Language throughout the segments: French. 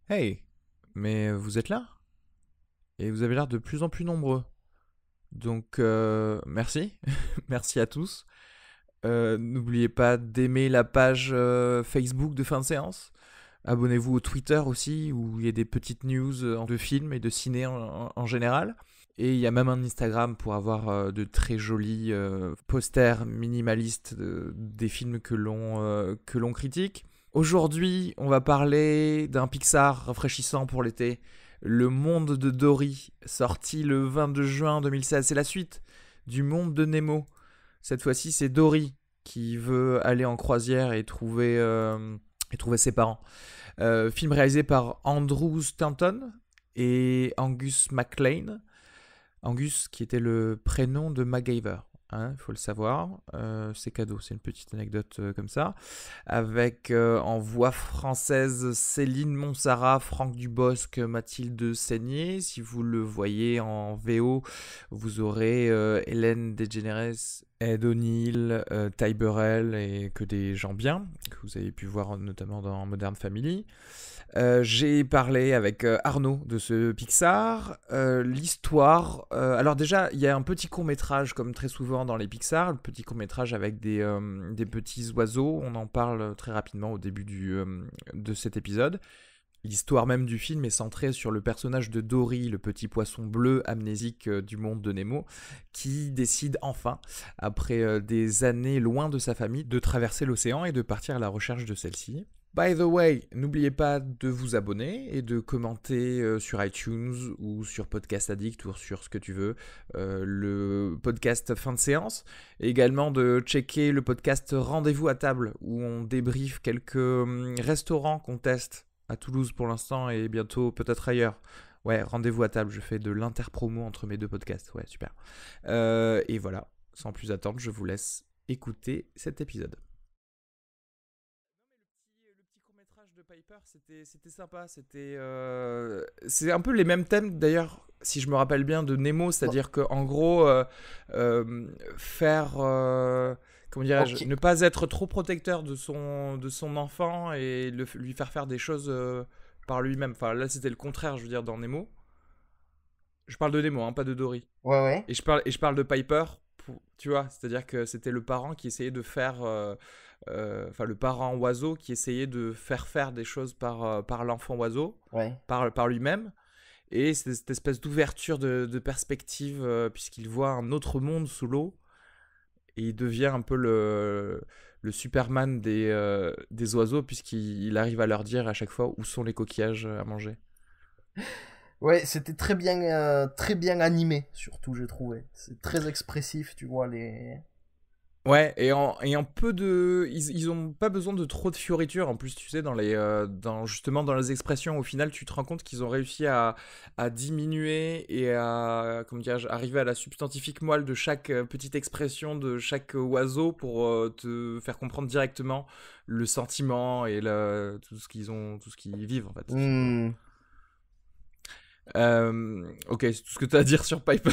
Hey, mais vous êtes là? Et vous avez l'air de plus en plus nombreux. Donc, merci. Merci à tous. N'oubliez pas d'aimer la page Facebook de fin de séance. Abonnez-vous au Twitter aussi, où il y a des petites news de films et de ciné en général. Et il y a même un Instagram pour avoir de très jolis posters minimalistes des films que l'on critique. Aujourd'hui, on va parler d'un Pixar rafraîchissant pour l'été. Le Monde de Dory, sorti le 22 juin 2016. C'est la suite du Monde de Nemo. Cette fois-ci, c'est Dory qui veut aller en croisière et trouver ses parents. Film réalisé par Andrew Stanton et Angus MacLean. Angus qui était le prénom de MacGyver. Il faut le savoir. C'est cadeau, c'est une petite anecdote comme ça. Avec en voix française Céline Monsara, Franck Dubosc, Mathilde Seigné. Si vous le voyez en VO, vous aurez Hélène DeGeneres, Ed O'Neill, Ty Burrell et que des gens bien, que vous avez pu voir notamment dans Modern Family. J'ai parlé avec Arnaud de ce Pixar. L'histoire. Alors, déjà, il y a un petit court-métrage, comme très souvent dans les Pixar, un petit court-métrage avec des petits oiseaux. On en parle très rapidement au début de cet épisode. L'histoire même du film est centrée sur le personnage de Dory, le petit poisson bleu amnésique du monde de Nemo, qui décide enfin, après des années loin de sa famille, de traverser l'océan et de partir à la recherche de celle-ci. By the way, n'oubliez pas de vous abonner et de commenter sur iTunes ou sur Podcast Addict ou sur ce que tu veux, le podcast Fin de séance. Et également de checker le podcast Rendez-vous à table où on débriefe quelques restaurants qu'on teste à Toulouse pour l'instant et bientôt peut-être ailleurs. Ouais, Rendez-vous à table, je fais de l'interpromo entre mes deux podcasts. Ouais, super. Et voilà, sans plus attendre, je vous laisse écouter cet épisode. Le petit court-métrage de Piper, c'était sympa. C'est un peu les mêmes thèmes, d'ailleurs, si je me rappelle bien, de Nemo. Non. C'est-à-dire qu'en gros, faire... comment dirais-je? Ok. Ne pas être trop protecteur de son enfant et lui faire des choses par lui-même. Enfin, là, c'était le contraire, je veux dire, dans Nemo. Je parle de Nemo, hein, pas de Dory. Ouais, ouais. Et je parle de Piper, tu vois, c'est-à-dire que c'était le parent qui essayait de faire, enfin le parent oiseau qui essayait de faire des choses par l'enfant oiseau, Ouais. par lui-même, et c'est cette espèce d'ouverture de perspective, puisqu'il voit un autre monde sous l'eau, et il devient un peu le Superman des oiseaux, puisqu'il arrive à leur dire à chaque fois où sont les coquillages à manger. Ouais, c'était très bien animé, surtout, j'ai trouvé. C'est très expressif, tu vois, les... Ouais, et en peu de. Ils ont pas besoin de trop de fioritures. En plus, tu sais, justement dans les expressions, au final, tu te rends compte qu'ils ont réussi à diminuer et à, comment dirais-je, arriver à la substantifique moelle de chaque petite expression de chaque oiseau pour te faire comprendre directement le sentiment et tout ce qu'ils vivent, en fait, tout simplement. Hmm. Ok, c'est tout ce que tu as à dire sur Piper.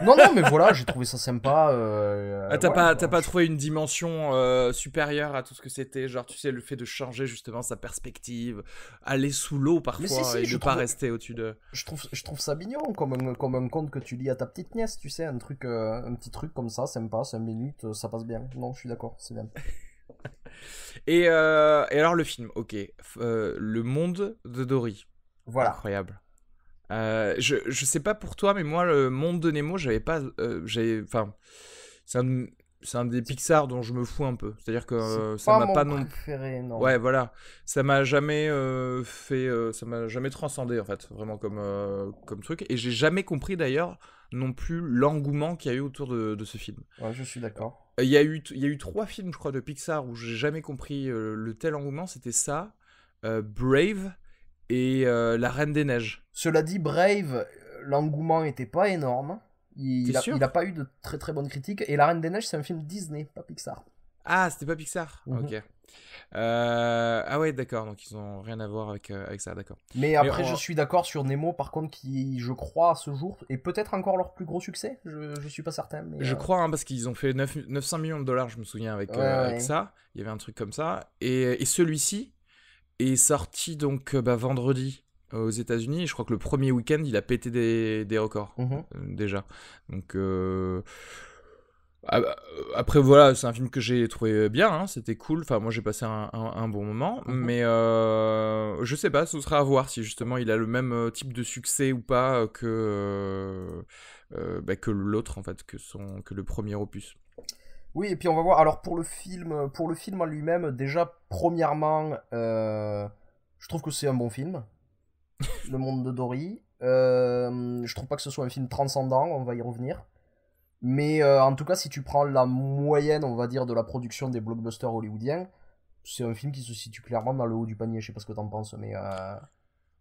Non, non, mais voilà, j'ai trouvé ça sympa. Ah, Voilà, t'as quoi. pas trouvé une dimension supérieure à tout ce que c'était, genre tu sais le fait de changer justement sa perspective, aller sous l'eau Mais si, parfois si, et ne pas rester au-dessus de. je trouve ça mignon, comme un conte que tu lis à ta petite nièce, tu sais, un petit truc comme ça, sympa, 5 minutes, ça passe bien. Non, je suis d'accord, c'est bien. Et alors le film, ok, le monde de Dory, Voilà. incroyable. Je sais pas pour toi, mais moi le monde de Nemo, j'avais pas, enfin, c'est un, c'est un des C'est Pixar dont je me fous un peu. C'est-à-dire que c'est ça pas m'a mon pas non. préféré, non. Ouais, voilà. Ça m'a jamais ça m'a jamais transcendé en fait, vraiment comme truc. Et j'ai jamais compris d'ailleurs non plus l'engouement qu'il y a eu autour de ce film. Ouais, je suis d'accord. Il y a eu trois films, je crois, de Pixar où j'ai jamais compris le tel engouement. C'était ça, Brave et La Reine des Neiges. Cela dit, Brave, l'engouement était pas énorme. T'es Il a sûr? pas eu de très très bonnes critiques. Et La Reine des Neiges, c'est un film Disney, pas Pixar. Ah, c'était pas Pixar. Mhm. Ok. Ah ouais, d'accord. Donc ils ont rien à voir avec ça, d'accord. Mais Mais après, je suis d'accord sur Nemo, par contre, qui, je crois, à ce jour, est peut-être encore leur plus gros succès. Je suis pas certain, mais. Je crois, hein, parce qu'ils ont fait 900 millions de dollars, je me souviens, Ouais, avec ouais. ça. Il y avait un truc comme ça. Et celui-ci est sorti donc vendredi. aux États-Unis. Je crois que le premier week-end, il a pété des records Mhm. déjà. Donc après voilà, c'est un film que j'ai trouvé bien, hein, c'était cool. Enfin, moi j'ai passé un bon moment, Mhm. mais je sais pas, ce sera à voir si justement il a le même type de succès ou pas que l'autre en fait, que le premier opus. Oui, et puis on va voir. Alors pour le film en lui-même, déjà premièrement, je trouve que c'est un bon film, Le Monde de Dory. Je trouve pas que ce soit un film transcendant, on va y revenir. Mais en tout cas, si tu prends la moyenne, on va dire, de la production des blockbusters hollywoodiens, c'est un film qui se situe clairement dans le haut du panier. Je sais pas ce que t'en penses, mais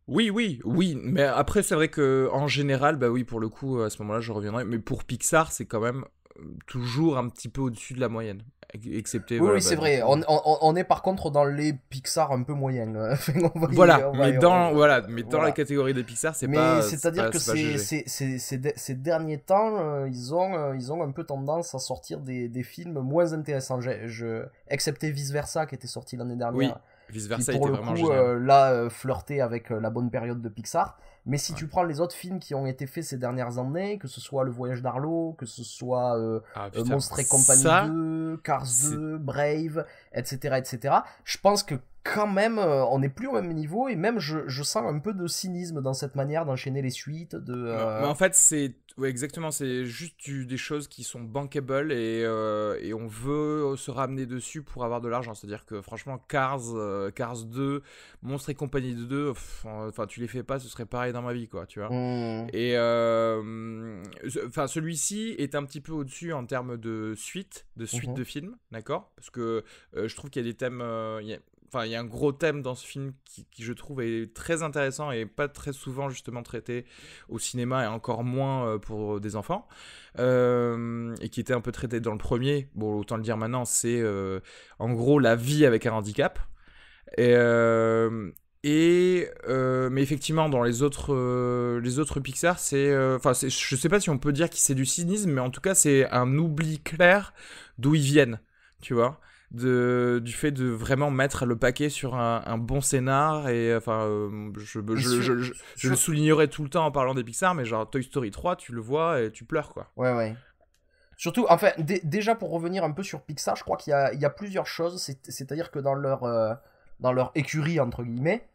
Oui, oui, oui, mais après c'est vrai que en général, bah oui, pour le coup, à ce moment-là, je reviendrai. Mais pour Pixar, c'est quand même toujours un petit peu au-dessus de la moyenne, excepté oui, voilà, oui, bah c'est du vrai. coup. On est par contre dans les Pixar un peu moyens. Enfin, Voilà, mais dans la voilà. catégorie des Pixar, Mais c'est-à-dire que c'est pas GG. ces derniers temps, ils ont un peu tendance à sortir des films moins intéressants. Excepté Vice Versa qui était sorti l'année dernière, Oui, vice qui versa pour était le vraiment coup génial. là flirtait avec la bonne période de Pixar. Mais si Ouais. tu prends les autres films qui ont été faits ces dernières années, que ce soit Le Voyage d'Arlo, que ce soit Ah putain, Monstres et compagnie ça, 2, Cars c'est 2, Brave, etc., je pense que quand même on n'est plus au même niveau et même je sens un peu de cynisme dans cette manière d'enchaîner les suites mais en fait, c'est ouais, exactement, c'est juste des choses qui sont bankable et on veut se ramener dessus pour avoir de l'argent. C'est-à-dire que franchement, Cars 2, Monstres et compagnie de 2, enfin, tu les fais pas, ce serait pareil dans ma vie, quoi, tu vois. hmm, Et enfin, celui-ci est un petit peu au-dessus en termes de suite mhm, de films, d'accord? Parce que je trouve qu'il y a des thèmes, enfin, il y a un gros thème dans ce film qui, je trouve, est très intéressant et pas très souvent justement traité au cinéma et encore moins pour des enfants. Et qui était un peu traité dans le premier. Bon, autant le dire maintenant, c'est en gros la vie avec un handicap. Et, mais effectivement, dans les autres Pixar, enfin, je sais pas si on peut dire que c'est du cynisme, mais en tout cas, c'est un oubli clair d'où ils viennent, tu vois, du fait de vraiment mettre le paquet sur un bon scénar. Et enfin, et sur, je le sur soulignerai tout le temps en parlant des Pixar, mais genre Toy Story 3, tu le vois et tu pleures, quoi. ouais, ouais. Surtout, enfin, déjà pour revenir un peu sur Pixar, je crois il y a plusieurs choses. C'est-à-dire que dans leur écurie, entre guillemets,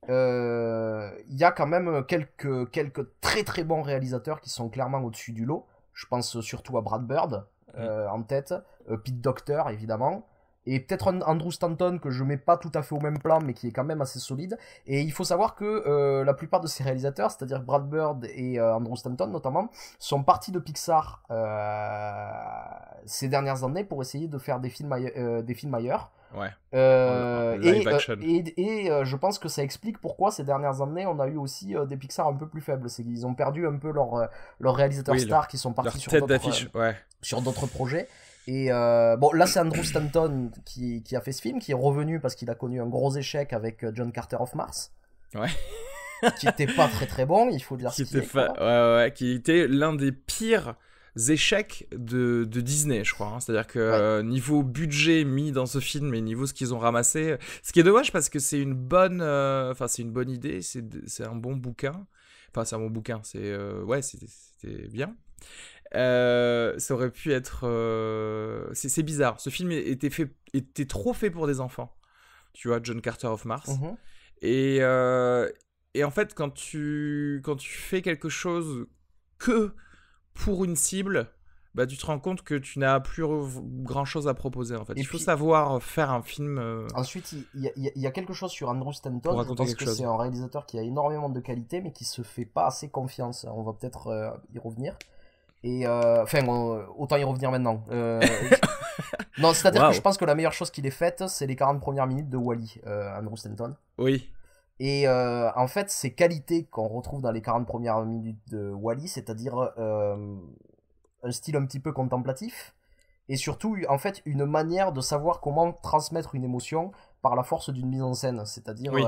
il y a quand même quelques très très bons réalisateurs qui sont clairement au-dessus du lot. Je pense surtout à Brad Bird Mm. en tête, Pete Docter évidemment, et peut-être un Andrew Stanton que je mets pas tout à fait au même plan mais qui est quand même assez solide. Et il faut savoir que la plupart de ces réalisateurs, c'est-à-dire Brad Bird et Andrew Stanton notamment, sont partis de Pixar ces dernières années pour essayer de faire des films ailleurs. Ouais, en live action. Je pense que ça explique pourquoi ces dernières années on a eu aussi des Pixar un peu plus faibles. C'est qu'ils ont perdu un peu leurs réalisateurs Oui, stars qui sont partis leur tête d'affiche, ouais. sur d'autres projets. Et bon, là c'est Andrew Stanton qui a fait ce film, qui est revenu parce qu'il a connu un gros échec avec John Carter of Mars, Ouais. qui était pas très très bon, il faut dire ce Qui qui était, est, quoi. ouais, ouais, qui était l'un des pires échecs de Disney, je crois, hein. C'est-à-dire que Ouais. niveau budget mis dans ce film et niveau ce qu'ils ont ramassé, ce qui est dommage parce que c'est une bonne, enfin c'est une bonne idée, c'est un bon bouquin, enfin c'est un bon bouquin, ouais c'était bien. Ça aurait pu être, c'est bizarre. Ce film était trop fait pour des enfants. Tu vois, John Carter of Mars. Mhm. Et, euh, et en fait, quand tu fais quelque chose que pour une cible, bah, tu te rends compte que tu n'as plus grand chose à proposer en fait. Et Il faut puis savoir faire un film ensuite, il y a quelque chose sur Andrew pour Stanton. Je raconter pense quelque que c'est chose. un réalisateur qui a énormément de qualité, mais qui se fait pas assez confiance. On va peut-être y revenir. Et enfin, autant y revenir maintenant. Non, c'est-à-dire que je Waouh. pense que la meilleure chose qu'il ait faite, c'est les 40 premières minutes de Wall-E, Andrew Stanton. Oui. Et en fait, ces qualités qu'on retrouve dans les 40 premières minutes de Wall-E, c'est-à-dire un style un petit peu contemplatif, et surtout, en fait, une manière de savoir comment transmettre une émotion par la force d'une mise en scène, c'est-à-dire Oui.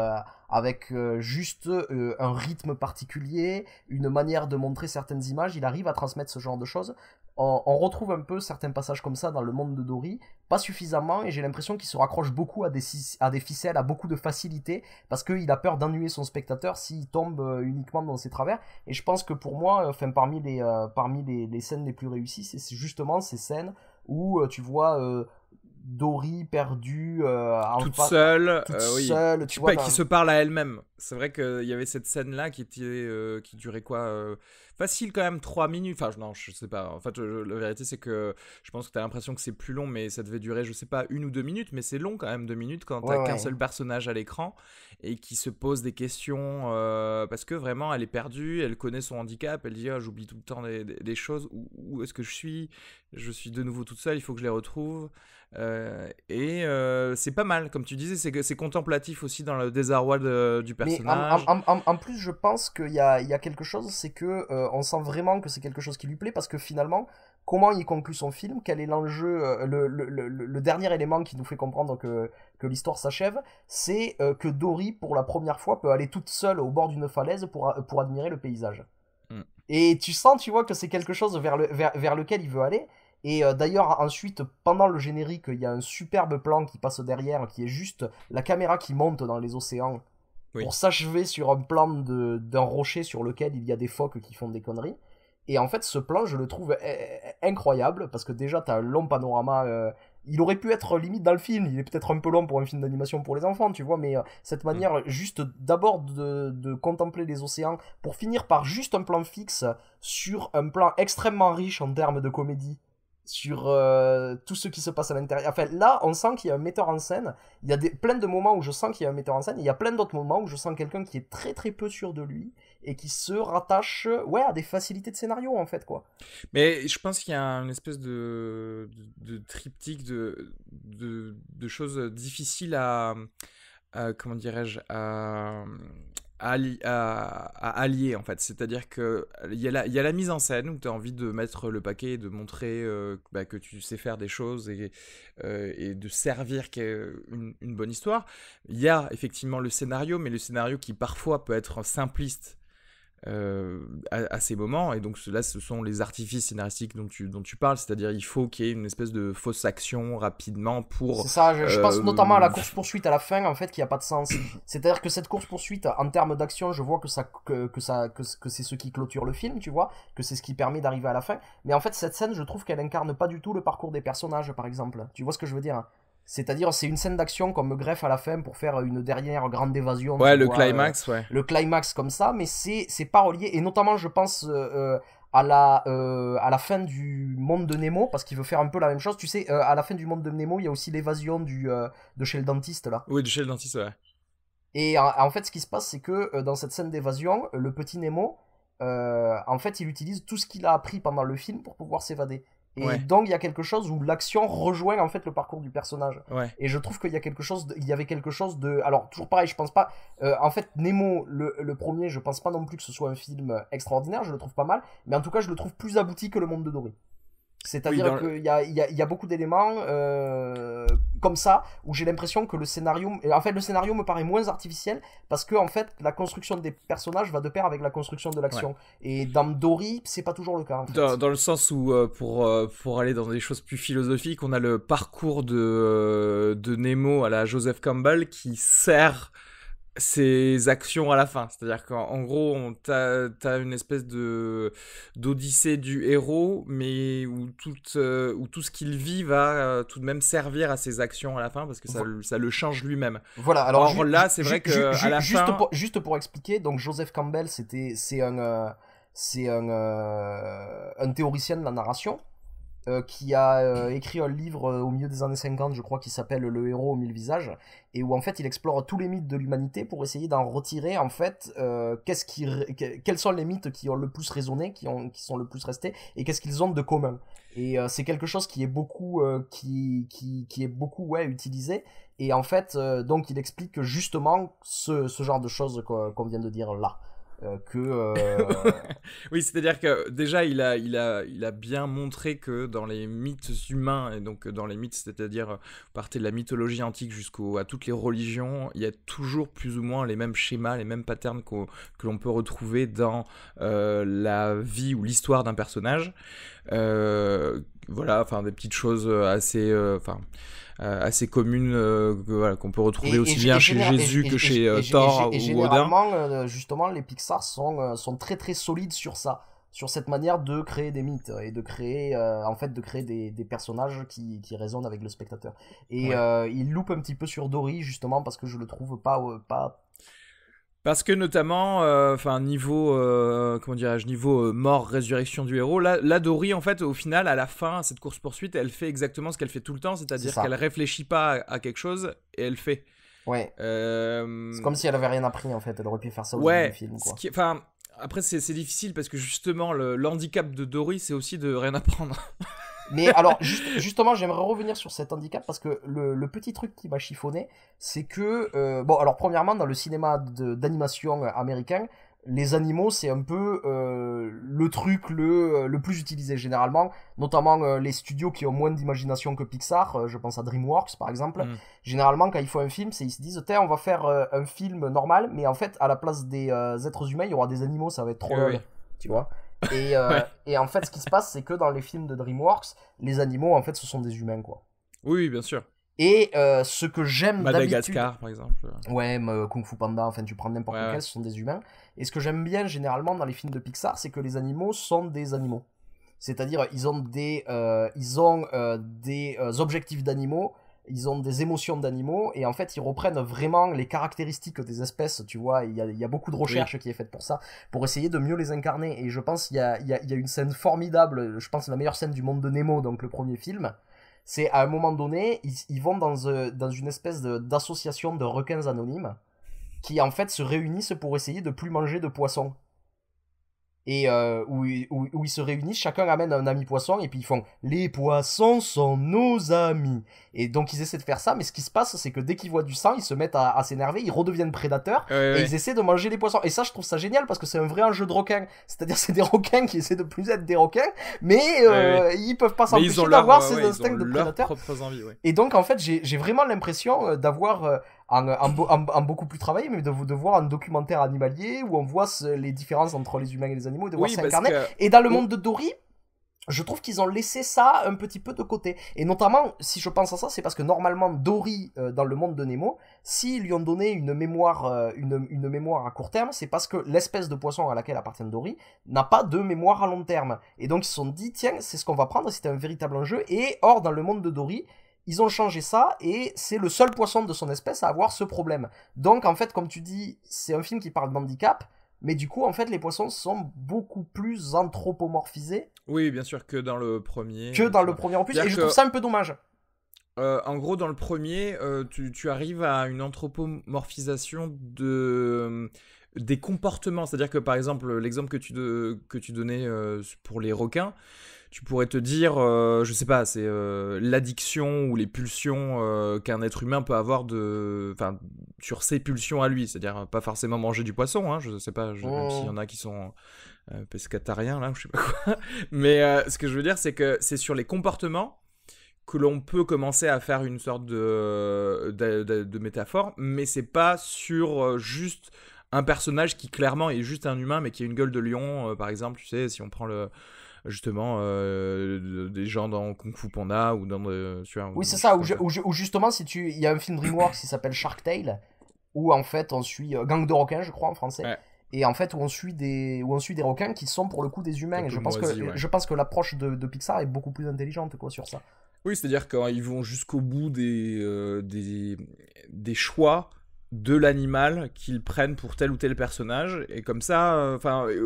avec juste un rythme particulier, une manière de montrer certaines images, il arrive à transmettre ce genre de choses. On retrouve un peu certains passages comme ça dans le monde de Dory, pas suffisamment, et j'ai l'impression qu'il se raccroche beaucoup à des ficelles, à beaucoup de facilité, parce qu'il a peur d'ennuyer son spectateur s'il tombe uniquement dans ses travers. Et je pense que pour moi, parmi les scènes les plus réussies, c'est justement ces scènes où tu vois Dory perdue toute Oui. seule, tu vois. Qui se parle à elle-même. C'est vrai qu'il y avait cette scène-là qui durait quoi facile quand même 3 minutes. Enfin, non, je sais pas. En fait, la vérité, c'est que je pense que t'as l'impression que c'est plus long, mais ça devait durer, je sais pas, 1 ou 2 minutes, mais c'est long quand même, 2 minutes, quand Ouais, t'as qu'un ouais. seul personnage à l'écran et qui se pose des questions parce que vraiment, elle est perdue, elle connaît son handicap, elle dit ah, j'oublie tout le temps des choses. Où est-ce que je suis? Je suis de nouveau toute seule, il faut que je les retrouve. C'est pas mal, comme tu disais, c'est contemplatif aussi dans le désarroi du Mais personnage. en plus, je pense il y a quelque chose, c'est que on sent vraiment que c'est quelque chose qui lui plaît, parce que finalement, comment il conclut son film, quel est l'enjeu, le dernier élément qui nous fait comprendre que l'histoire s'achève, c'est que Dory, pour la première fois, peut aller toute seule au bord d'une falaise pour admirer le paysage. Mm. Et tu sens, tu vois, que c'est quelque chose vers lequel il veut aller. Et d'ailleurs, ensuite, pendant le générique, il y a un superbe plan qui passe derrière, qui est juste la caméra qui monte dans les océans Oui. pour s'achever sur un plan d'un rocher sur lequel il y a des phoques qui font des conneries. Et en fait, ce plan, je le trouve incroyable, parce que déjà, t'as un long panorama. Il aurait pu être limite dans le film, il est peut-être un peu long pour un film d'animation pour les enfants, tu vois, mais cette Mm. manière juste d'abord de contempler les océans, pour finir par juste un plan fixe sur un plan extrêmement riche en termes de comédie, sur tout ce qui se passe à l'intérieur. Enfin, là, on sent qu'il y a un metteur en scène. Il y a plein de moments où je sens qu'il y a un metteur en scène. Et il y a plein d'autres moments où je sens quelqu'un qui est très très peu sûr de lui et qui se rattache, ouais, à des facilités de scénario, en fait, quoi. Mais je pense qu'il y a une espèce de triptyque de choses difficiles comment dirais-je, à allier en fait. C'est-à-dire que il y a la mise en scène où tu as envie de mettre le paquet et de montrer que tu sais faire des choses et de servir une bonne histoire. Il y a effectivement le scénario, mais le scénario qui parfois peut être simpliste à ces moments. Et donc là, ce sont les artifices scénaristiques dont tu parles, c'est-à-dire il faut qu'il y ait une espèce de fausse action rapidement pour... C'est ça, je pense notamment à la euh, course-poursuite à la fin, en fait, qui a pas de sens. C'est-à-dire que cette course-poursuite, en termes d'action, je vois que c'est ce qui clôture le film, tu vois, que c'est ce qui permet d'arriver à la fin. Mais en fait, cette scène, je trouve qu'elle incarne pas du tout le parcours des personnages, par exemple. Tu vois ce que je veux dire? C'est-à-dire, c'est une scène d'action qu'on me greffe à la fin pour faire une dernière grande évasion, tu Ouais, le vois, climax, ouais. le climax comme ça, mais c'est pas relié. Et notamment, je pense à la fin du monde de Nemo, parce qu'il veut faire un peu la même chose. Tu sais, à la fin du monde de Nemo, il y a aussi l'évasion de chez le dentiste, là. Oui, de chez le dentiste, ouais. Et en fait, ce qui se passe, c'est que dans cette scène d'évasion, le petit Nemo, en fait, il utilise tout ce qu'il a appris pendant le film pour pouvoir s'évader. Et Ouais, donc, il y a quelque chose où l'action rejoint en fait le parcours du personnage. ouais. Et je trouve qu'il y a quelque chose, il y avait quelque chose de. Alors, toujours pareil, je pense pas. En fait, Nemo, le premier, je pense pas non plus que ce soit un film extraordinaire, je le trouve pas mal. Mais en tout cas, je le trouve plus abouti que Le Monde de Dory. Oui, C'est-à-dire qu'il y a beaucoup d'éléments comme ça où j'ai l'impression que le scénario, en fait, le scénario me paraît moins artificiel parce que en fait, la construction des personnages va de pair avec la construction de ouais. l'action. Et dans Dory, c'est pas toujours le cas en fait. Dans le sens où, pour aller dans des choses plus philosophiques, on a le parcours de Nemo à la Joseph Campbell qui sert ses actions à la fin. C'est-à-dire qu'en gros, t'as une espèce d'odyssée du héros, mais où tout ce qu'il vit va tout de même servir à ses actions à la fin, parce que ça le change lui-même. Voilà. Alors Or là, c'est vrai que à la fin... juste pour expliquer, donc Joseph Campbell, c'est un théoricien de la narration. Qui a écrit un livre au milieu des années 50, je crois, qui s'appelle Le héros aux mille visages, et où en fait il explore tous les mythes de l'humanité pour essayer d'en retirer en fait quels sont les mythes qui ont le plus résonné, qui sont le plus restés, et qu'est-ce qu'ils ont de commun. Et c'est quelque chose qui est beaucoup, qui est beaucoup ouais, utilisé. Et en fait, donc il explique justement ce genre de choses qu'on vient de dire là. que Oui, c'est-à-dire que déjà, il a bien montré que dans les mythes humains, et donc dans les mythes, c'est-à-dire partez de la mythologie antique à toutes les religions, il y a toujours plus ou moins les mêmes schémas, les mêmes patterns que l'on peut retrouver dans la vie ou l'histoire d'un personnage. Voilà, enfin des petites choses assez communes voilà, qu'on peut retrouver aussi bien chez Jésus que chez Thor ou Odin. Généralement, justement, les Pixar sont très très solides sur ça, sur cette manière de créer des mythes et de créer, en fait, de créer des personnages qui résonnent avec le spectateur. Et Ouais. ils loupent un petit peu sur Dory, justement, parce que je le trouve pas. Parce que notamment, niveau, comment dirais-je, niveau mort, résurrection du héros, là, Dory, en fait, au final, à la fin, cette course-poursuite, elle fait exactement ce qu'elle fait tout le temps, C'est c'est-à-dire qu'elle ça. réfléchit pas à quelque chose et elle fait. Ouais. C'est Euh, comme si elle avait rien appris, en fait. Elle aurait pu faire ça au début du ouais, film, quoi. après, c'est difficile parce que justement, l'handicap de Dory, c'est aussi de rien apprendre. Mais alors, justement, j'aimerais revenir sur cet handicap parce que le petit truc qui m'a chiffonné, c'est que, bon, alors, premièrement, dans le cinéma d'animation américain, les animaux, c'est un peu le truc le plus utilisé généralement, notamment les studios qui ont moins d'imagination que Pixar, je pense à DreamWorks par exemple. Hmm. Généralement, quand ils font un film, ils se disent, tiens, on va faire un film normal, mais en fait, à la place des êtres humains, il y aura des animaux, ça va être trop lol, Oui. tu vois. Ouais. Et en fait, ce qui se passe, c'est que dans les films de DreamWorks, les animaux, en fait, ce sont des humains, quoi. Oui, bien sûr. Et ce que j'aime d'habitude, Madagascar, par exemple. ouais, Kung Fu Panda, enfin, tu prends Ouais, n'importe ouais. lequel, ce sont des humains. Et ce que j'aime bien généralement dans les films de Pixar, c'est que les animaux sont des animaux. C'est-à-dire, ils ont des objectifs d'animaux, ils ont des émotions d'animaux, et en fait, ils reprennent vraiment les caractéristiques des espèces, tu vois. Il y a beaucoup de Oui. recherche qui est faite pour ça, pour essayer de mieux les incarner. Et je pense qu'il y a une scène formidable, je pense la meilleure scène du monde de Nemo, donc le premier film. C'est à un moment donné, ils vont dans une espèce d'association de requins anonymes qui en fait se réunissent pour essayer de plus manger de poissons. Et où ils se réunissent, chacun amène un ami poisson, et puis ils font les poissons sont nos amis. Et donc ils essaient de faire ça, mais ce qui se passe, c'est que dès qu'ils voient du sang, ils se mettent à s'énerver, ils redeviennent prédateurs, Ouais, et ouais. ils essaient de manger les poissons. Et ça, je trouve ça génial parce que c'est un vrai enjeu de requin. C'est-à-dire, c'est des requins qui essaient de plus être des requins, mais Ouais, ouais. ils peuvent pas Mais ils ont s'empêcher d'avoir ces ils instincts ont de leurs prédateurs. propres envies, ouais. Et donc, en fait, j'ai vraiment l'impression d'avoir un beaucoup plus travaillé, mais de voir un documentaire animalier où on voit les différences entre les humains et les animaux, et de voir Oui, ça parce incarné. que... Et dans le Oh, monde de Dory, je trouve qu'ils ont laissé ça un petit peu de côté. Et notamment, si je pense à ça, c'est parce que normalement, Dory, dans le monde de Nemo, s'ils lui ont donné une mémoire, une mémoire à court terme, c'est parce que l'espèce de poisson à laquelle appartient Dory n'a pas de mémoire à long terme. Et donc, ils se sont dit, tiens, c'est ce qu'on va prendre, c'était un véritable enjeu. Et or, dans le monde de Dory, ils ont changé ça, et c'est le seul poisson de son espèce à avoir ce problème. Donc, en fait, comme tu dis, c'est un film qui parle d'handicap, mais du coup, en fait, les poissons sont beaucoup plus anthropomorphisés oui, bien sûr, que dans le premier, que dans le effectivement. premier opus, et C'est-à-dire je trouve que, ça un peu dommage. en gros, dans le premier, tu arrives à une anthropomorphisation des comportements. C'est-à-dire que, par exemple, l'exemple que tu donnais pour les requins, tu pourrais te dire, je sais pas, c'est l'addiction ou les pulsions qu'un être humain peut avoir sur ses pulsions à lui. C'est-à-dire pas forcément manger du poisson, hein, je sais pas, même s'il y en a qui sont pescatariens, là, je sais pas quoi. Mais ce que je veux dire, c'est que c'est sur les comportements que l'on peut commencer à faire une sorte de métaphore, mais c'est pas sur juste un personnage qui clairement est juste un humain, mais qui a une gueule de lion, par exemple, tu sais, si on prend justement des gens dans Kung Fu Panda ou tu vois, ou Oui, des c'est choses ça, comme ça. où justement, il y a un film DreamWorks qui s'appelle Shark Tale, où en fait on suit Gang de requins, je crois en français, Ouais, et en fait où on suit des requins qui sont pour le coup des humains. un Et peu je pense que moisi, ouais. je pense que l'approche de Pixar est beaucoup plus intelligente, quoi, sur ça. Oui, c'est-à-dire quand ils vont jusqu'au bout des choix de l'animal qu'ils prennent pour tel ou tel personnage, et comme ça,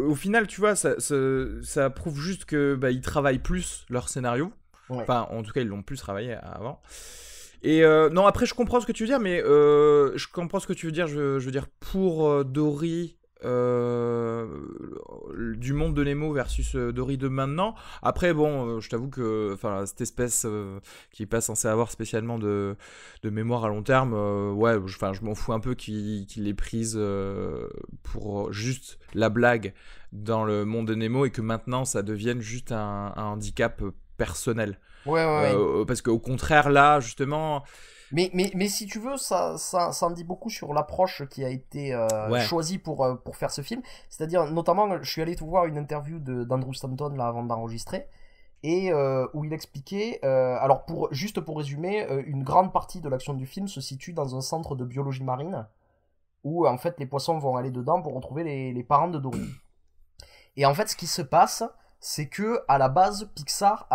au final, tu vois, ça prouve juste que ils travaillent plus leur scénario. Ouais. Enfin, en tout cas, ils l'ont plus travaillé avant. Et non, après, je comprends ce que tu veux dire, mais je comprends ce que tu veux dire. Je veux dire, pour Dory, du monde de Nemo versus Dory de maintenant. Après, bon, je t'avoue que cette espèce qui n'est pas censée avoir spécialement de mémoire à long terme, ouais, je m'en fous un peu qu'il ait prise pour juste la blague dans le monde de Nemo et que maintenant ça devienne juste un handicap personnel. Ouais, ouais, ouais. Parce qu'au contraire, là, justement. Mais si tu veux, ça en dit beaucoup sur l'approche qui a été Ouais. choisie pour faire ce film. C'est-à-dire, notamment, je suis allé te voir une interview d'Andrew Stanton là, avant d'enregistrer, et où il expliquait, alors juste pour résumer, une grande partie de l'action du film se situe dans un centre de biologie marine, où en fait les poissons vont aller dedans pour retrouver les parents de Dory. Et en fait, ce qui se passe, c'est que à la base, Pixar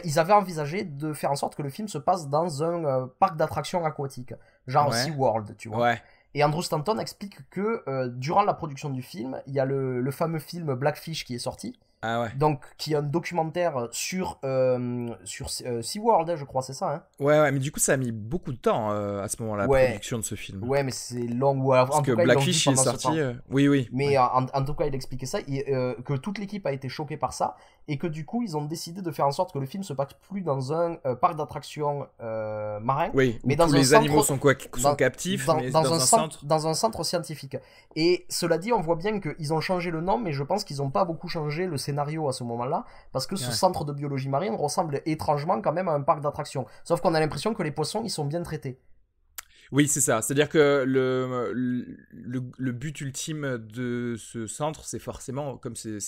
ils avaient envisagé de faire en sorte que le film se passe dans un parc d'attractions aquatiques, genre Ouais. SeaWorld, tu vois. Ouais. Et Andrew Stanton explique que durant la production du film, il y a le fameux film Blackfish qui est sorti, Ah ouais. donc qui est un documentaire sur SeaWorld, je crois, c'est ça, hein. Ouais, mais du coup, ça a mis beaucoup de temps à ce moment-là, la Ouais, production de ce film. ouais, mais c'est long. Ou Parce en que tout cas, ils l'ont vu Blackfish, il est pendant ce sorti. temps. Oui. Mais Ouais. en tout cas, il expliquait ça, que toute l'équipe a été choquée par ça, et que du coup, ils ont décidé de faire en sorte que le film se passe plus dans un parc d'attractions marin, Oui, où mais dans tous un les animaux centre, sont captifs, mais dans un centre. dans un centre scientifique. Et cela dit, on voit bien qu'ils ont changé le nom, mais je pense qu'ils n'ont pas beaucoup changé le scénario à ce moment-là, parce que ce Ouais. centre de biologie marine ressemble étrangement quand même à un parc d'attractions. Sauf qu'on a l'impression que les poissons, ils sont bien traités. Oui, c'est ça. C'est-à-dire que le but ultime de ce centre, c'est forcément, comme c'est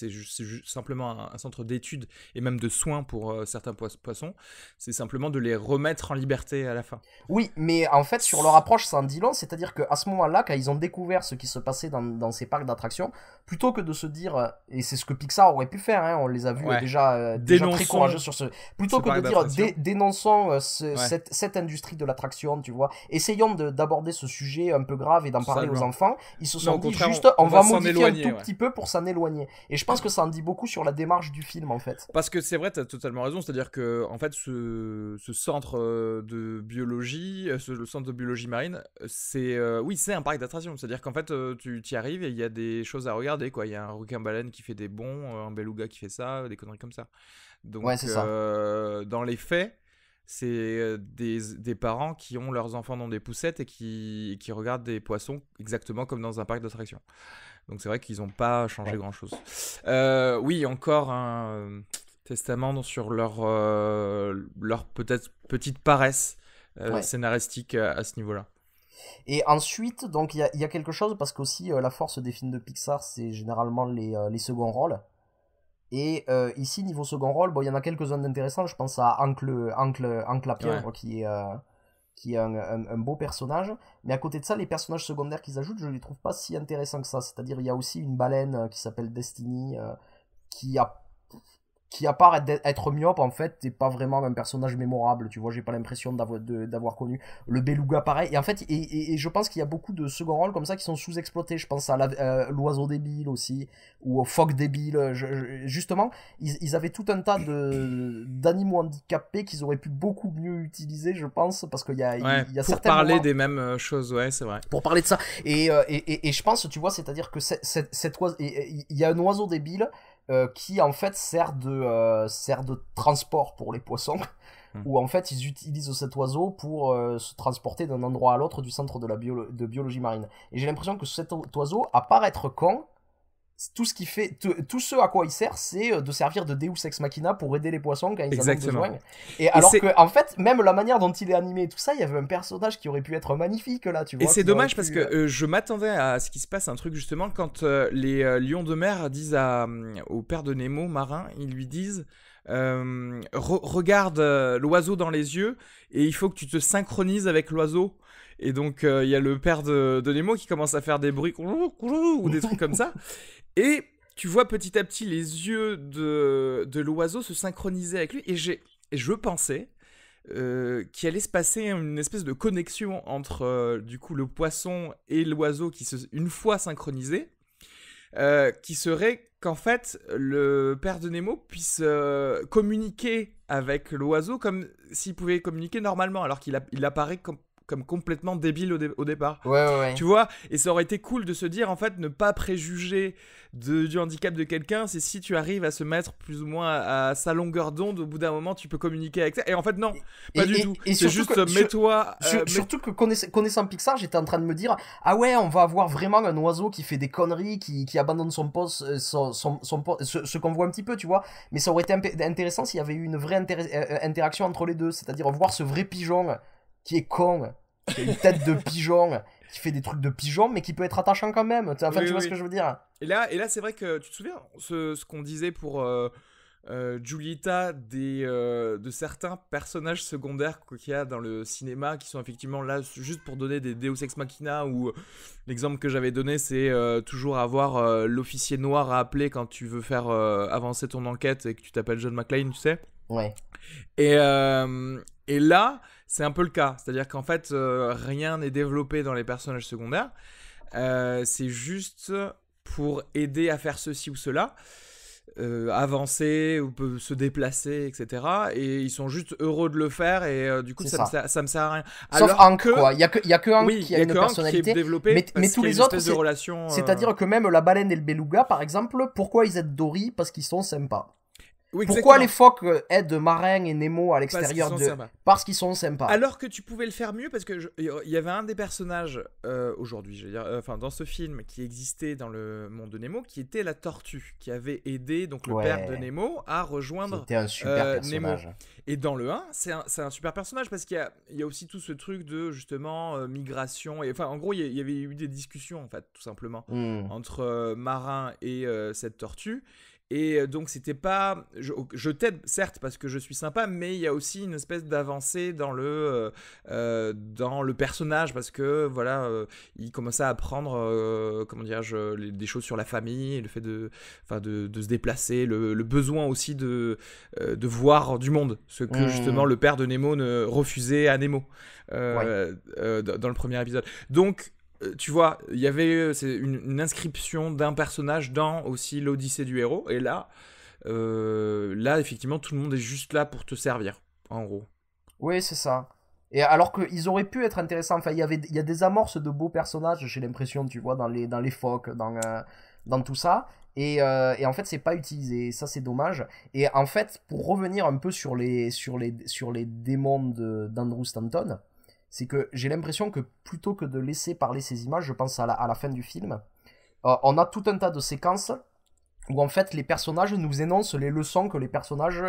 simplement un centre d'études et même de soins pour certains poissons, c'est simplement de les remettre en liberté à la fin. Oui, mais en fait, sur leur approche, ça en dit long. C'est-à-dire qu'à ce moment-là, quand ils ont découvert ce qui se passait dans ces parcs d'attractions, plutôt que de se dire, et c'est ce que Pixar aurait pu faire, hein, on les a vus Ouais. déjà très Dénonçons courageux sur ce. Plutôt ce que de parc dire, d'attractions. dénonçons Ouais, cette industrie de l'attraction, tu vois. Essayons d'aborder ce sujet un peu grave et d'en parler aux totalement. enfants. Ils se Non, sont au dit contraire, juste, on on va va s'en modifier un éloigner. tout Ouais. petit peu pour s'en éloigner. Et je pense que ça en dit beaucoup sur la démarche du film, en fait. Parce que c'est vrai, tu as totalement raison. C'est-à-dire que, en fait, ce centre de biologie, le centre de biologie marine, oui, c'est un parc d'attractions. C'est-à-dire qu'en fait, tu y arrives et il y a des choses à regarder, quoi. Il y a un requin-baleine qui fait des bonds, un beluga qui fait ça, des conneries comme ça. Ouais, Donc, c'est ça. dans les faits, c'est des parents qui ont leurs enfants dans des poussettes et qui regardent des poissons exactement comme dans un parc d'attractions. Donc c'est vrai qu'ils n'ont pas changé Ouais. grand-chose. Oui, encore un testament sur leur peut-être petite paresse Ouais. scénaristique à ce niveau-là. Et ensuite, donc il y a quelque chose parce qu'aussi la force des films de Pixar, c'est généralement les seconds rôles. Et ici, niveau second rôle, bon, il y en a quelques-uns d'intéressants. Je pense à Hank Lapierre, Ouais. moi, qui est un beau personnage. Mais à côté de ça, les personnages secondaires qu'ils ajoutent, je les trouve pas si intéressants que ça. C'est-à-dire, il y a aussi une baleine qui s'appelle Destiny, qui a à part être myope, en fait, t'es pas vraiment un personnage mémorable, tu vois, j'ai pas l'impression d'avoir connu. Le beluga, pareil. Et en fait, et je pense qu'il y a beaucoup de second rôles comme ça qui sont sous-exploités. Je pense à l'oiseau débile aussi, ou au phoque débile. Justement, ils avaient tout un tas d'animaux handicapés qu'ils auraient pu beaucoup mieux utiliser, je pense, parce qu'il Ouais, il y a pour certains parler moments des mêmes choses, ouais, c'est vrai. pour parler de ça. Et je pense, tu vois, c'est-à-dire que il y a un oiseau débile qui en fait sert de transport pour les poissons, Hmm. où en fait ils utilisent cet oiseau pour se transporter d'un endroit à l'autre du centre de biologie marine. Et j'ai l'impression que cet oiseau, à part être con, tout ce qui fait, tout ce à quoi il sert, c'est de servir de Deus Ex Machina pour aider les poissons quand ils en ont Exactement. besoin. Et Et alors que, en fait, même la manière dont il est animé et tout ça, il y avait un personnage qui aurait pu être magnifique là, tu Et vois. c'est Qui aurait dommage parce pu, que je m'attendais à ce qu'il se passe un truc justement quand les lions de mer disent au père de Nemo, marin, ils lui disent regarde l'oiseau dans les yeux et il faut que tu te synchronises avec l'oiseau. Et donc il y a le père de Nemo qui commence à faire des bruits ou des trucs comme ça. Et tu vois petit à petit les yeux de l'oiseau se synchroniser avec lui. Et je pensais qu'il allait se passer une espèce de connexion entre du coup le poisson et l'oiseau une fois synchronisés, qui serait qu'en fait le père de Nemo puisse communiquer avec l'oiseau comme s'il pouvait communiquer normalement, alors il apparaît comme complètement débile au départ. Ouais. Tu vois, et ça aurait été cool de se dire, en fait, ne pas préjuger du handicap de quelqu'un, c'est si tu arrives à se mettre plus ou moins à sa longueur d'onde, au bout d'un moment, tu peux communiquer avec ça. Et en fait, non, pas du tout. C'est juste, mets-toi... Surtout que connaissant Pixar, j'étais en train de me dire, ah ouais, on va avoir vraiment un oiseau qui fait des conneries, qui abandonne son poste, son poste, ce qu'on voit un petit peu, tu vois. Mais ça aurait été intéressant s'il y avait eu une vraie interaction entre les deux, c'est-à-dire voir ce vrai pigeon qui est con, qui a une tête de pigeon, qui fait des trucs de pigeon, mais qui peut être attachant quand même. Enfin, tu vois ce que je veux dire. Et là c'est vrai que, tu te souviens, ce qu'on disait pour Giulietta, de certains personnages secondaires qu'il y a dans le cinéma, qui sont effectivement là juste pour donner des Deus Ex Machina, ou l'exemple que j'avais donné, c'est toujours avoir l'officier noir à appeler quand tu veux faire avancer ton enquête et que tu t'appelles John McClane, tu sais. Ouais. Et là, c'est un peu le cas. C'est-à-dire qu'en fait, rien n'est développé dans les personnages secondaires. C'est juste pour aider à faire ceci ou cela, avancer ou se déplacer, etc. Et ils sont juste heureux de le faire, et du coup, ça me sert à rien. Sauf Hank, quoi. Il y a que Hank qui a une personnalité. Qui est développé, mais tous les autres, relation, c'est-à-dire que même la baleine et le beluga, par exemple, pourquoi ils aident Dory? Parce qu'ils sont sympas. Oui, pourquoi les phoques aident Marin et Nemo à l'extérieur Parce qu'ils sont sympas. Alors que tu pouvais le faire mieux, parce que il y avait un des personnages aujourd'hui, je veux dire, enfin dans ce film, qui existait dans le monde de Nemo, qui était la tortue, qui avait aidé donc le père de Nemo à rejoindre C'était un super personnage. Nemo. Et dans le 1, c'est un super personnage, parce qu'il y a aussi tout ce truc de justement migration, et enfin en gros il y avait eu des discussions en fait, tout simplement, entre Marin et cette tortue. Et donc c'était pas, je t'aide certes parce que je suis sympa, mais il y a aussi une espèce d'avancée dans le personnage, parce que voilà, il commençait à apprendre comment dirais-je, des choses sur la famille, le fait de se déplacer, le besoin aussi de voir du monde, ce que justement le père de Nemo ne refusait à Nemo dans le premier épisode. Donc tu vois, il y avait une inscription d'un personnage dans aussi l'Odyssée du héros, et là effectivement tout le monde est juste là pour te servir, en gros. Oui, c'est ça. Et alors qu'ils auraient pu être intéressants, enfin il y a des amorces de beaux personnages, j'ai l'impression, tu vois, dans les phoques, dans tout ça, et en fait c'est pas utilisé, ça c'est dommage. Et en fait, pour revenir un peu sur les démons d'Andrew Stanton, c'est que j'ai l'impression que plutôt que de laisser parler ces images, je pense à la fin du film, on a tout un tas de séquences où en fait les personnages nous énoncent les leçons que les personnages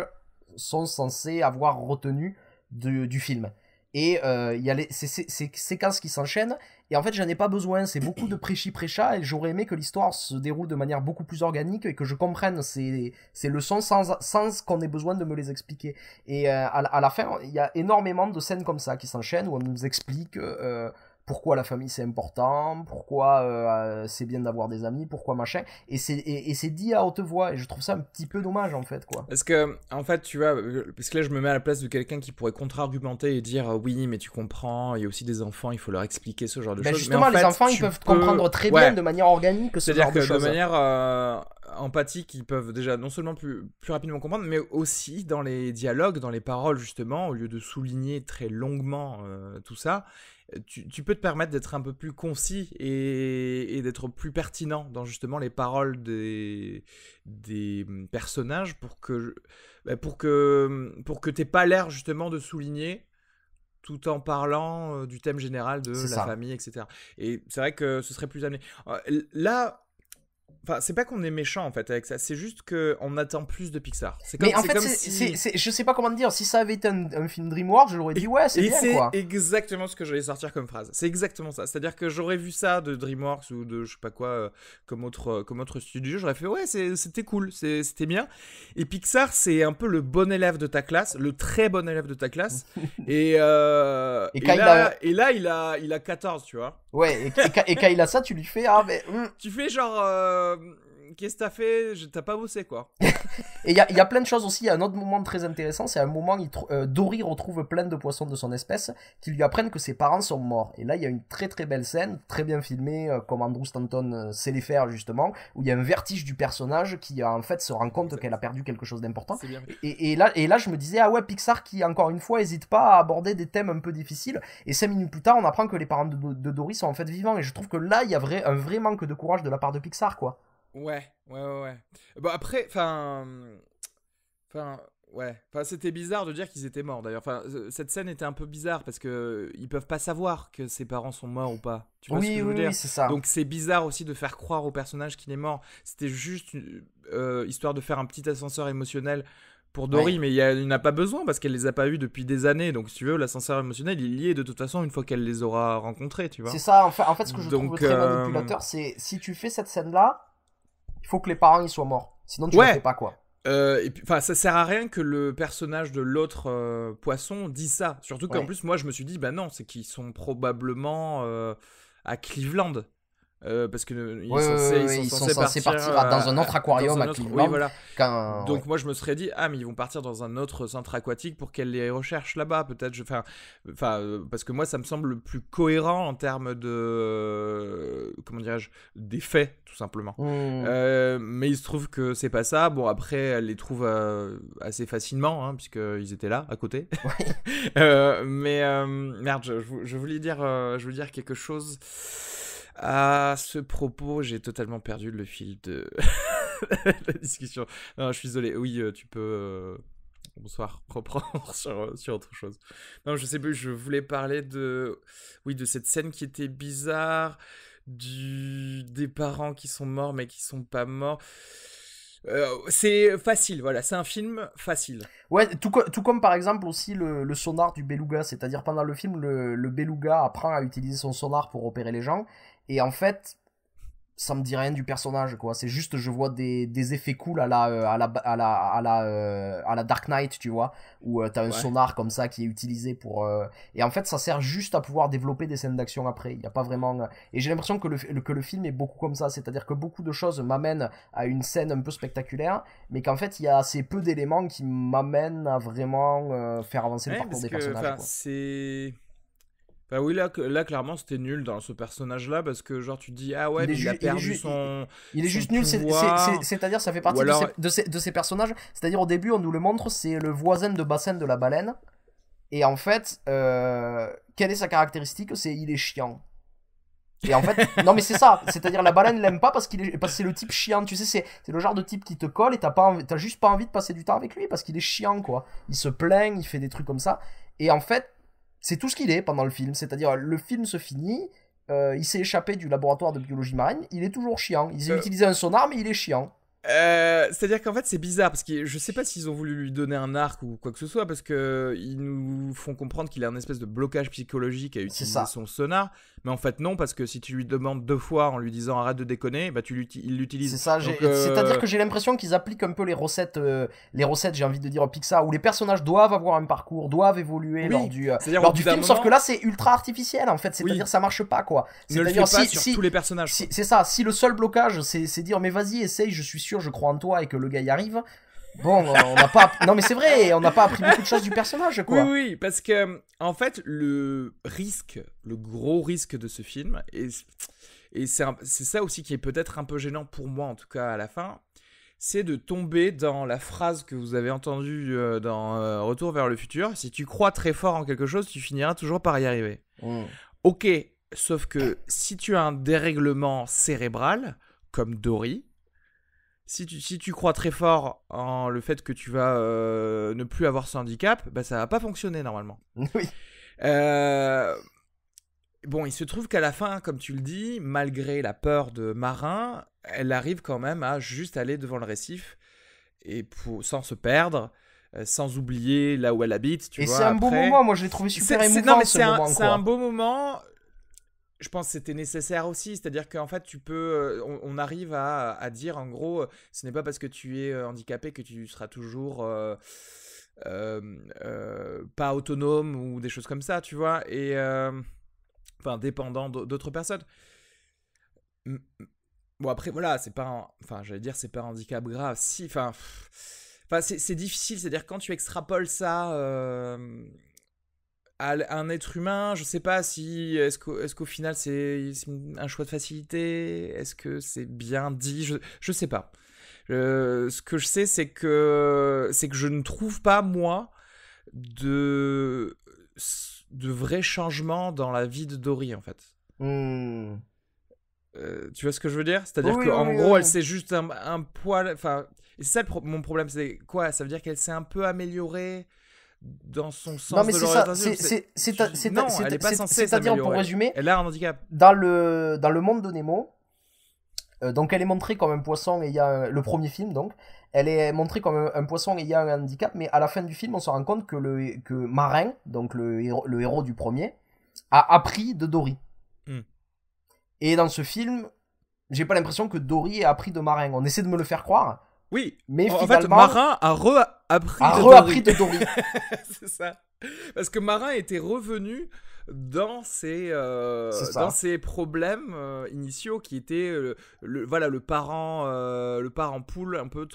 sont censés avoir retenues du film. Et il y a ces séquences qui s'enchaînent, et en fait j'en ai pas besoin, c'est beaucoup de prêchi-prêcha, et j'aurais aimé que l'histoire se déroule de manière beaucoup plus organique et que je comprenne ces leçons sans qu'on ait besoin de me les expliquer. Et à la fin, il y a énormément de scènes comme ça qui s'enchaînent, où on nous explique pourquoi la famille c'est important, pourquoi c'est bien d'avoir des amis, pourquoi machin, et c'est dit à haute voix, et je trouve ça un petit peu dommage en fait, quoi. Parce que en fait tu vois, parce que là je me mets à la place de quelqu'un qui pourrait contre-argumenter et dire oui mais tu comprends, il y a aussi des enfants, il faut leur expliquer ce genre de choses. Justement, mais les enfants ils peuvent comprendre très bien de manière organique ce genre de choses. C'est-à-dire que de manière empathique, ils peuvent déjà non seulement plus rapidement comprendre, mais aussi dans les dialogues, dans les paroles justement, au lieu de souligner très longuement tout ça, tu peux te permettre d'être un peu plus concis et d'être plus pertinent dans justement les paroles des personnages, pour que t'aies pas l'air justement de souligner tout en parlant du thème général de la famille, etc. Et c'est vrai que ce serait plus amené. Là, enfin, c'est pas qu'on est méchant en fait avec ça, c'est juste qu'on attend plus de Pixar. Mais en fait, je sais pas comment te dire, si ça avait été un film DreamWorks, je l'aurais dit ouais, c'est bien quoi. C'est exactement ce que j'allais sortir comme phrase. C'est exactement ça. C'est-à-dire que j'aurais vu ça de DreamWorks ou de je sais pas quoi, comme autre studio, j'aurais fait ouais, c'était cool, c'était bien. Et Pixar, c'est un peu le bon élève de ta classe, le très bon élève de ta classe. et là, il a 14, tu vois. Ouais, et quand il a ça, tu lui fais ah mais tu fais genre qu'est-ce que t'as fait? T'as pas bossé, quoi. Et il y a plein de choses aussi. Il y a un autre moment très intéressant. C'est un moment où Dory retrouve plein de poissons de son espèce qui lui apprennent que ses parents sont morts. Et là, il y a une très très belle scène, très bien filmée, comme Andrew Stanton sait les faire justement, où il y a un vertige du personnage qui en fait se rend compte qu'elle a perdu quelque chose d'important. C'est bien. Et là, je me disais, ah ouais, Pixar qui, encore une fois, hésite pas à aborder des thèmes un peu difficiles. Et 5 minutes plus tard, on apprend que les parents de Dory sont en fait vivants. Et je trouve que là, il y a un vrai manque de courage de la part de Pixar, quoi. Ouais. Bon, après, ouais. Enfin, c'était bizarre de dire qu'ils étaient morts, d'ailleurs. Enfin, cette scène était un peu bizarre parce que ils peuvent pas savoir que ses parents sont morts ou pas. Tu vois ce que je veux dire? Oui, c'est ça. Donc, c'est bizarre aussi de faire croire au personnage qu'il est mort. C'était juste histoire de faire un petit ascenseur émotionnel pour Dory, Ouais. mais il n'a pas besoin parce qu'elle les a pas eus depuis des années. Donc, si tu veux, l'ascenseur émotionnel, il y est de toute façon une fois qu'elle les aura rencontrés, tu C'est vois. ça, en fait, ce que je trouve Donc, très manipulateur, c'est si tu fais cette scène-là, il faut que les parents ils soient morts. Sinon, tu la fais ouais, pas, quoi. et puis, enfin, ça sert à rien que le personnage de l'autre poisson dise ça. Surtout qu'en Ouais. plus, moi, je me suis dit, bah non, c'est qu'ils sont probablement à Cleveland. Parce que Ils sont censés partir dans un autre aquarium dans un à autre. Oui, Cleveland. voilà. Ouais. Donc moi, je me serais dit, ah, mais ils vont partir dans un autre centre aquatique pour qu'elle les recherche là-bas, peut-être. Parce que moi, ça me semble le plus cohérent en termes de, comment dirais-je, des faits, tout simplement. Hmm. Mais il se trouve que c'est pas ça. Bon, après, elle les trouve assez facilement, hein, puisqu'ils étaient là, à côté. Ouais. Merde, je voulais dire quelque chose. À ce propos, j'ai totalement perdu le fil de la discussion. Non, je suis désolé. Oui, tu peux. Bonsoir, reprendre sur autre chose. Non, je sais plus. Je voulais parler oui, de cette scène qui était bizarre, des parents qui sont morts mais qui sont pas morts. C'est facile, voilà. C'est un film facile. Ouais, tout comme par exemple aussi le sonar du beluga, c'est-à-dire pendant le film, le beluga apprend à utiliser son sonar pour repérer les gens, et en fait, ça me dit rien du personnage, quoi. C'est juste, je vois des effets cool à la Dark Knight, tu vois, où t'as un Ouais. sonar comme ça qui est utilisé pour. Et en fait, ça sert juste à pouvoir développer des scènes d'action après. Il y a pas vraiment. Et j'ai l'impression que que le film est beaucoup comme ça, c'est-à-dire que beaucoup de choses m'amènent à une scène un peu spectaculaire, mais qu'en fait, il y a assez peu d'éléments qui m'amènent à vraiment faire avancer le Ouais, parcours parce des que, personnages, enfin, quoi. c'est. Bah oui, là clairement, c'était nul dans ce personnage-là, parce que, genre, tu te dis, ah ouais, Il est, mais il a il est, perdu il est son juste nul, pouvoir. c'est-à-dire ça fait Ou partie alors, de ces personnages. C'est-à-dire au début on nous le montre, c'est le voisin de bassin de la baleine. Et en fait, quelle est sa caractéristique? C'est il est chiant. Et en fait, non mais c'est ça, c'est-à-dire la baleine l'aime pas parce parce que c'est le type chiant, tu sais, c'est le genre de type qui te colle et t'as juste pas envie de passer du temps avec lui parce qu'il est chiant, quoi. Il se plaint, il fait des trucs comme ça. Et en fait, c'est tout ce qu'il est pendant le film, c'est-à-dire le film se finit, il s'est échappé du laboratoire de biologie marine, il est toujours chiant. Ils ont euh, utilisé un sonar mais il est chiant. c'est-à-dire qu'en fait, c'est bizarre, parce que je sais pas s'ils ont voulu lui donner un arc ou quoi que ce soit, parce que ils nous font comprendre qu'il a un espèce de blocage psychologique à C'est utiliser ça. son sonar, mais en fait non, parce que si tu lui demandes 2 fois en lui disant arrête de déconner, bah il C'est l'utilise. ça, Donc, c'est-à-dire que j'ai l'impression qu'ils appliquent un peu les recettes, j'ai envie de dire Pixar, où les personnages doivent avoir un parcours, doivent évoluer oui, c'est-à-dire au lors bout du d'un film, sauf que moment, là c'est ultra artificiel en fait, c'est-à-dire oui, ça marche pas, quoi. ne le fais C'est-à-dire pas sur tous les personnages, quoi. c'est ça, si le seul blocage c'est dire mais vas-y essaye, je suis sûr, je crois en toi et que le gars y arrive, bon, on n'a pas, non mais c'est vrai, on n'a pas appris beaucoup de choses du personnage, Oui, quoi. oui, parce que, en fait, le gros risque de ce film, et c'est ça aussi qui est peut-être un peu gênant pour moi, en tout cas à la fin, c'est de tomber dans la phrase que vous avez entendue dans Retour vers le futur. Si tu crois très fort en quelque chose, tu finiras toujours par y arriver. Mm. Ok, sauf que si tu as un dérèglement cérébral, comme Dory, si tu crois très fort en le fait que tu vas ne plus avoir ce handicap, bah ça va pas fonctionner normalement. Oui. Euh, Bon, il se trouve qu'à la fin, comme tu le dis, malgré la peur de Marin, elle arrive quand même à juste aller devant le récif et sans se perdre, sans oublier là où elle habite, tu Et c'est vois. un beau Après, moment, moi je l'ai trouvé super non émouvant mais ce moment, c'est un quoi. beau moment. Je pense que c'était nécessaire aussi, c'est-à-dire qu'en fait, on arrive à dire en gros, ce n'est pas parce que tu es handicapé que tu seras toujours pas autonome ou des choses comme ça, tu vois, et enfin dépendant d'autres personnes. Bon, après, voilà, c'est pas enfin, j'allais dire, c'est pas un handicap grave. Si, enfin, c'est difficile. C'est-à-dire, quand tu extrapoles ça à un être humain, je sais pas si. Est-ce qu'au final, c'est un choix de facilité? Est-ce que c'est bien dit? Je sais pas. Ce que je sais, c'est que je ne trouve pas, moi, de, de vrais changements dans la vie de Dory, en fait. Hmm. Tu vois ce que je veux dire? C'est-à-dire Oui, oui, qu'en oui, gros, elle oui. s'est juste un poil. Enfin, et c'est ça mon problème, c'est quoi? Ça veut dire qu'elle s'est un peu améliorée dans son Non, sens mais de c'est ça. l'orientation. Non, elle n'est pas censée C'est-à-dire, pour s'améliorer. résumer, Elle a un handicap. dans le monde de Nemo, donc elle est montrée comme un poisson ayant le premier film donc elle est montrée comme un poisson ayant un handicap, mais à la fin du film on se rend compte que Marin, donc le héros du premier, a appris de Dory. Hmm. Et dans ce film, j'ai pas l'impression que Dory a appris de Marin. On essaie de me le faire croire, Oui, mais en fait, finalement Marin a appris a de re-appris Dory. de Dory. C'est ça. Parce que Marin était revenu C'est dans ça. ses problèmes initiaux qui étaient voilà, le parent poule un peu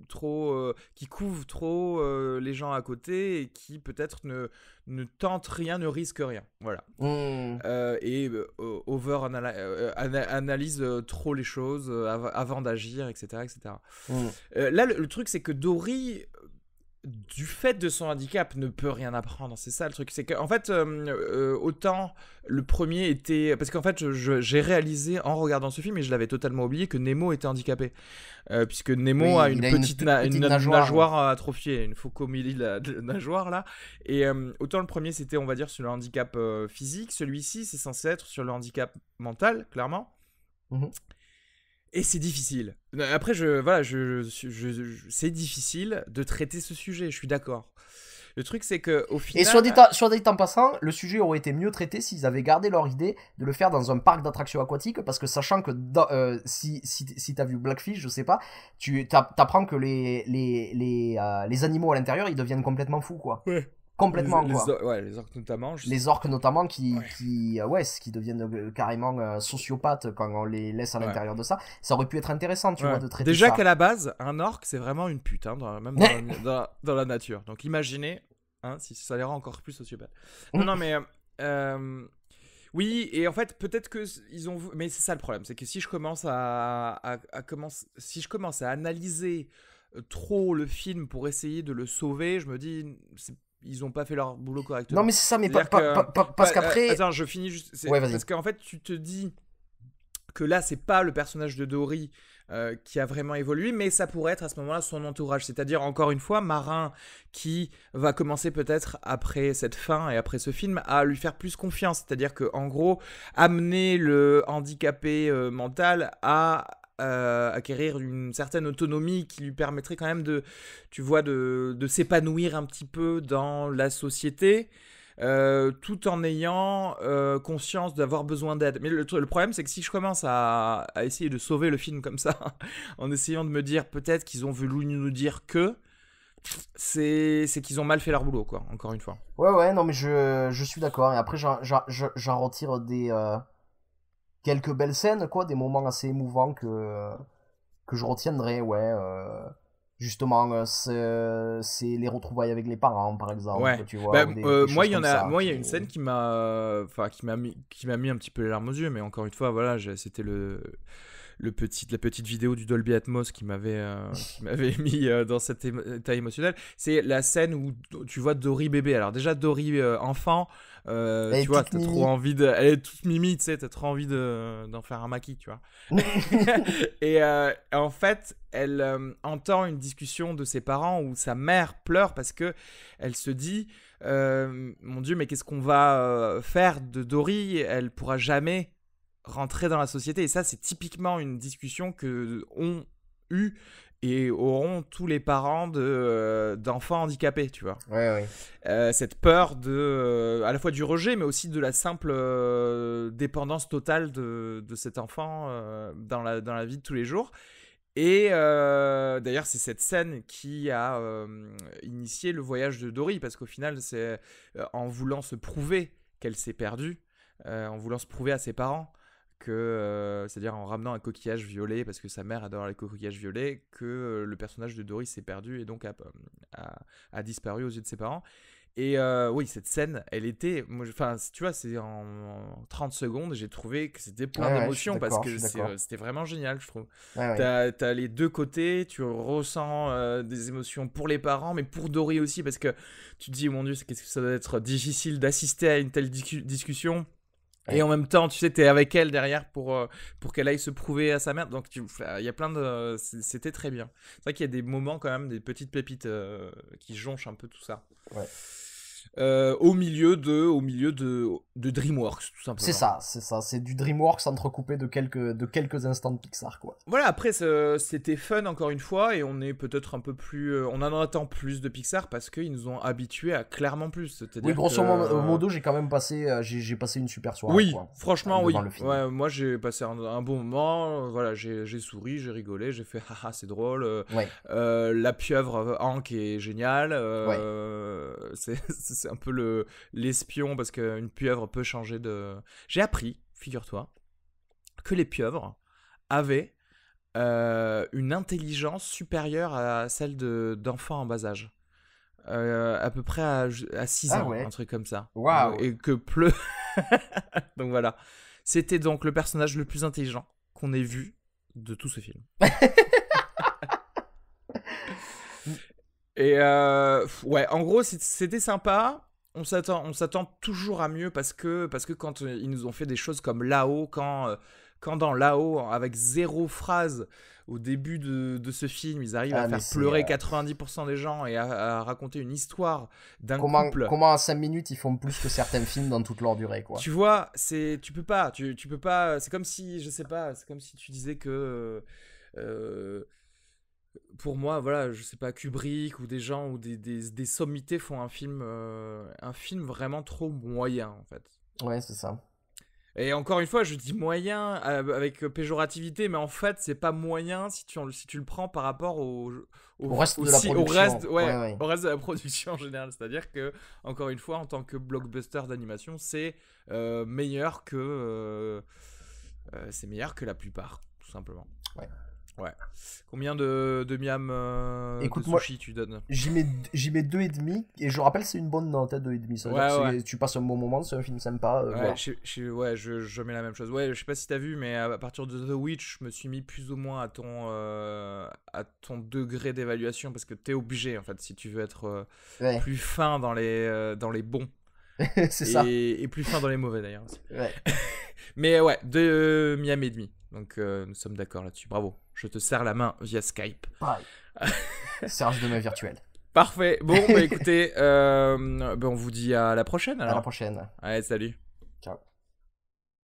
trop qui couvre trop les gens à côté et qui peut-être ne tente rien, ne risque rien. Voilà. Hmm. Et analyse trop les choses avant d'agir, etc. etc. Hmm. Là, le truc, c'est que Dory, du fait de son handicap, ne peut rien apprendre. C'est ça le truc. C'est qu'en fait, autant le premier était. Parce qu'en fait, j'ai réalisé en regardant ce film, et je l'avais totalement oublié, que Nemo était handicapé. Puisque Nemo a Oui, une il a une petite une nageoire. nageoire atrophiée, une focomélie de nageoire là. Et autant le premier, c'était, on va dire, sur le handicap physique. Celui-ci, c'est censé être sur le handicap mental, clairement. Mhm. Et c'est difficile. Après, c'est difficile de traiter ce sujet, je suis d'accord. Le truc, c'est que au Et final, soit dit en passant, le sujet aurait été mieux traité s'ils avaient gardé leur idée de le faire dans un parc d'attractions aquatiques, parce que sachant que si t'as vu Blackfish, je sais pas, tu t'apprends que les animaux à l'intérieur, ils deviennent complètement fous, quoi. ouais. Complètement, quoi. Ouais, les orques notamment, Les orques notamment ouais, qui deviennent carrément sociopathes quand on les laisse à ouais. l'intérieur de ça. Ça aurait pu être intéressant, tu vois, Ouais. de traiter Déjà qu'à ça. la base, un orque, c'est vraiment une pute, hein, même dans la nature. Donc imaginez, hein, si ça les rend encore plus sociopathes. Non, non, mais euh, oui, et en fait, peut-être que ils ont, mais c'est ça le problème, c'est que si je commence si je commence à analyser trop le film pour essayer de le sauver, je me dis, ils ont pas fait leur boulot Non, correctement. mais c'est ça, mais C'est-à-dire que, parce qu'après. attends, je finis juste, Ouais, vas-y. parce qu'en fait, tu te dis que là, c'est pas le personnage de Dory qui a vraiment évolué, mais ça pourrait être à ce moment-là son entourage. C'est-à-dire, encore une fois, Marin qui va commencer peut-être après cette fin et après ce film à lui faire plus confiance. C'est-à-dire que, en gros, amener le handicapé mental à acquérir une certaine autonomie qui lui permettrait quand même tu vois, de s'épanouir un petit peu dans la société, tout en ayant conscience d'avoir besoin d'aide. Mais le problème, c'est que si je commence à essayer de sauver le film comme ça, en essayant de me dire peut-être qu'ils ont voulu nous dire que, c'est qu'ils ont mal fait leur boulot, quoi, encore une fois. Ouais, ouais, non, mais je suis d'accord. Et après, j'en retire quelques belles scènes, quoi, des moments assez émouvants que je retiendrai, ouais. Justement, c'est les retrouvailles avec les parents, par exemple, Ouais, tu vois, bah, ou des moi choses comme ça. il y a une scène qui m'a mis un petit peu les larmes aux yeux, mais encore une fois, voilà, c'était la petite vidéo du Dolby Atmos qui m'avait mis dans cet état émotionnel. C'est la scène où tu vois Dory bébé. Alors déjà Dory enfant, Elle tu est vois, toute t'as trop mimi. envie elle est toute mimi, tu sais, t'as trop envie d'en faire un maquis, tu vois. Et en fait, elle entend une discussion de ses parents où sa mère pleure parce que elle se dit, mon Dieu, mais qu'est-ce qu'on va faire de Dory? Elle pourra jamais rentrer dans la société. Et ça, c'est typiquement une discussion que ont eu et auront tous les parents d'enfants handicapés, tu vois. Ouais, ouais. Cette peur à la fois du rejet, mais aussi de la simple dépendance totale de cet enfant dans la vie de tous les jours. Et d'ailleurs, c'est cette scène qui a initié le voyage de Dory, parce qu'au final, c'est en voulant se prouver qu'elle s'est perdue, en voulant se prouver à ses parents, c'est-à-dire en ramenant un coquillage violet, parce que sa mère adore les coquillages violets, que le personnage de Dory s'est perdu et donc a disparu aux yeux de ses parents. Et oui, cette scène, elle était... Enfin, tu vois, c'est en 30 secondes, j'ai trouvé que c'était plein d'émotions, parce que c'était vraiment génial, je trouve. T'as les deux côtés, tu ressens des émotions pour les parents, mais pour Dory aussi, parce que tu te dis, oh mon Dieu, qu'est-ce que ça doit être difficile d'assister à une telle discussion. Et en même temps, tu sais, t'es avec elle derrière pour qu'elle aille se prouver à sa mère. Donc, il y a plein de... C'était très bien. C'est vrai qu'il y a des moments, quand même, des petites pépites qui jonchent un peu tout ça. Ouais. Au milieu de DreamWorks, tout simplement. C'est ça. C'est du DreamWorks entrecoupé de quelques instants de Pixar, quoi. Voilà, après, c'était fun, encore une fois, et on est peut-être un peu plus... on en attend plus de Pixar, parce qu'ils nous ont habitués à clairement plus. Oui, grosso modo, j'ai quand même passé... j'ai passé une super soirée, oui, quoi, franchement, oui. Ouais, moi, j'ai passé un bon moment. Voilà, j'ai souri, j'ai rigolé, j'ai fait « haha, c'est drôle ». La pieuvre Hank est géniale. C'est un peu l'espion, parce qu'une pieuvre peut changer de... J'ai appris, figure-toi, que les pieuvres avaient une intelligence supérieure à celle d'enfants en bas âge. À peu près à 6 ans, un truc comme ça. Waouh. Et que donc voilà. C'était donc le personnage le plus intelligent qu'on ait vu de tout ce film. Et ouais, en gros, c'était sympa. On s'attend toujours à mieux, parce que quand ils nous ont fait des choses comme Là-haut, quand dans Là-haut, avec 0 phrase au début de ce film, ils arrivent à faire pleurer 90% des gens et à raconter une histoire d'un couple. Comment en 5 minutes ils font plus que certains films dans toute leur durée, quoi. Tu vois, tu peux pas, c'est comme si, je sais pas, c'est comme si tu disais que pour moi, voilà, je sais pas, Kubrick ou des gens ou des sommités font un film vraiment trop moyen, en fait. Ouais, c'est ça. Et encore une fois, je dis moyen avec péjorativité, mais en fait, c'est pas moyen si tu le prends par rapport au reste de la production. Au reste de la production en général. C'est-à-dire que, encore une fois, en tant que blockbuster d'animation, c'est meilleur que la plupart, tout simplement. Ouais. Combien de miam Écoute, de sushi tu donnes? J'y mets 2,5, et je rappelle, c'est une bonne note, 2,5. Ça veut dire que tu passes un bon moment, c'est un film sympa. Voilà. Je mets la même chose. Ouais, je sais pas si t'as vu, mais à partir de The Witch, je me suis mis plus ou moins à ton degré d'évaluation, parce que t'es obligé, en fait, si tu veux être plus fin dans les bons. C'est ça. Et plus fin dans les mauvais, d'ailleurs. Ouais. Mais ouais, 2 miam et demi. Donc nous sommes d'accord là-dessus. Bravo. Je te serre la main via Skype. Pareil. Serge de main virtuelle. Parfait. Bon, bah écoutez, on vous dit à la prochaine alors. À la prochaine. Allez, salut.